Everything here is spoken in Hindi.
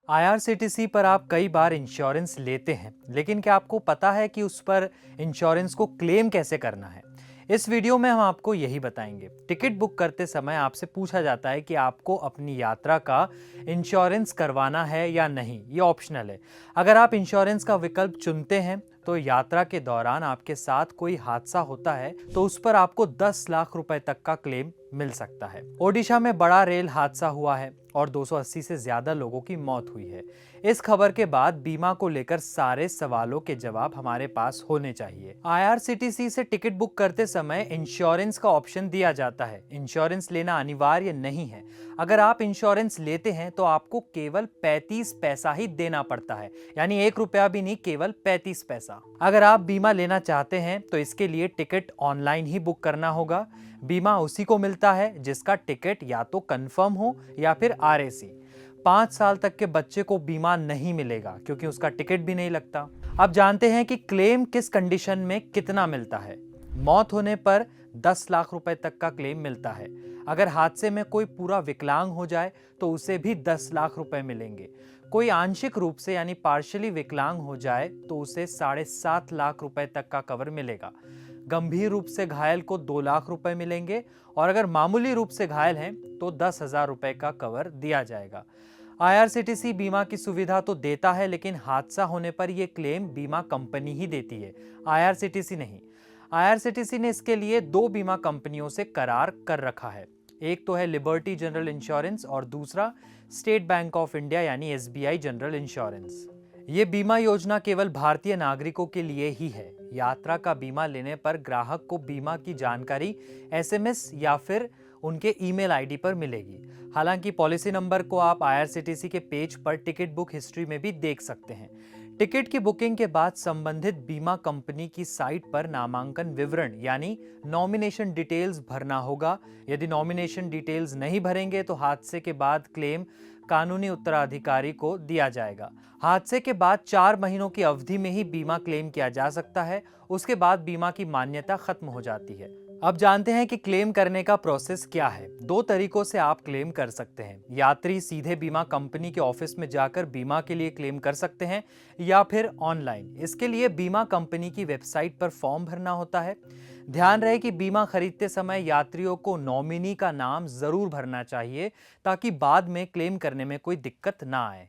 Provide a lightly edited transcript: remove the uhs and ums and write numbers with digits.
आईआरसीटीसी पर आप कई बार इंश्योरेंस लेते हैं, लेकिन क्या आपको पता है कि उस पर इंश्योरेंस को क्लेम कैसे करना है? इस वीडियो में हम आपको यही बताएंगे। टिकट बुक करते समय आपसे पूछा जाता है कि आपको अपनी यात्रा का इंश्योरेंस करवाना है या नहीं। ये ऑप्शनल है। अगर आप इंश्योरेंस का विकल्प चुनते हैं तो यात्रा के दौरान आपके साथ कोई हादसा होता है तो उस पर आपको 10 लाख रुपए तक का क्लेम मिल सकता है। ओडिशा में बड़ा रेल हादसा हुआ है और 280 से ज्यादा लोगों की मौत हुई है। इस खबर के बाद बीमा को लेकर सारे सवालों के जवाब हमारे पास होने चाहिए। आईआरसीटीसी से टिकट बुक करते समय इंश्योरेंस का ऑप्शन दिया जाता है। इंश्योरेंस लेना अनिवार्य नहीं है। अगर आप इंश्योरेंस लेते हैं तो आपको केवल 35 पैसा ही देना पड़ता है, यानी 1 रुपया भी नहीं, केवल 35 पैसा। अगर आप बीमा लेना चाहते हैं तो इसके लिए टिकट ऑनलाइन ही बुक करना होगा। बीमा उसी को मिलता है जिसका टिकट या तो कंफर्म हो या फिर आरएसी। 5 साल तक के बच्चे को बीमा नहीं मिलेगा क्योंकि उसका टिकट भी नहीं लगता। अब जानते हैं कि क्लेम किस कंडीशन में कितना मिलता है। मौत होने पर 10 लाख रुपए तक का क्लेम मिलता है। अगर हादसे में कोई पूरा विकलांग हो जाए तो उसे भी 10 लाख रुपए मिलेंगे। कोई आंशिक रूप से यानी पार्शियली विकलांग हो जाए तो उसे 7.5 लाख रुपए तक का कवर मिलेगा। गंभीर रूप से घायल को 2 लाख रुपए मिलेंगे और अगर मामूली रूप से घायल हैं तो 10,000 रुपए का कवर दिया जाएगा। आईआरसीटीसी बीमा की सुविधा तो देता है, लेकिन हादसा होने पर यह क्लेम बीमा कंपनी ही देती है, आईआरसीटीसी नहीं। आईआरसीटीसी ने इसके लिए 2 बीमा कंपनियों से करार कर रखा है। एक तो है लिबर्टी जनरल इंश्योरेंस और दूसरा स्टेट बैंक ऑफ इंडिया यानी एसबीआई जनरल इंश्योरेंस। ये बीमा योजना केवल भारतीय नागरिकों के लिए ही है। यात्रा का बीमा लेने पर ग्राहक को बीमा की जानकारी एसएमएस या फिर उनके ईमेल आईडी पर मिलेगी। हालांकि पॉलिसी नंबर को आप आईआरसीटीसी के पेज पर टिकट बुक हिस्ट्री में भी देख सकते हैं। टिकट की बुकिंग के बाद संबंधित बीमा कंपनी की साइट पर नामांकन विवरण यानी नॉमिनेशन डिटेल्स भरना होगा। यदि नॉमिनेशन डिटेल्स नहीं भरेंगे तो हादसे के बाद क्लेम कानूनी उत्तराधिकारी को दिया जाएगा। हादसे के बाद 4 महीनों की अवधि में ही बीमा क्लेम किया जा सकता है। उसके बाद बीमा की मान्यता खत्म हो जाती है। अब जानते हैं कि क्लेम करने का प्रोसेस क्या है। 2 तरीकों से आप क्लेम कर सकते हैं। यात्री सीधे बीमा कंपनी के ऑफिस में जाकर बीमा के लिए क्लेम कर सकते हैं या फिर ऑनलाइन। इसके लिए बीमा कंपनी की वेबसाइट पर फॉर्म भरना होता है। ध्यान रहे कि बीमा खरीदते समय यात्रियों को नॉमिनी का नाम जरूर भरना चाहिए ताकि बाद में क्लेम करने में कोई दिक्कत ना आए।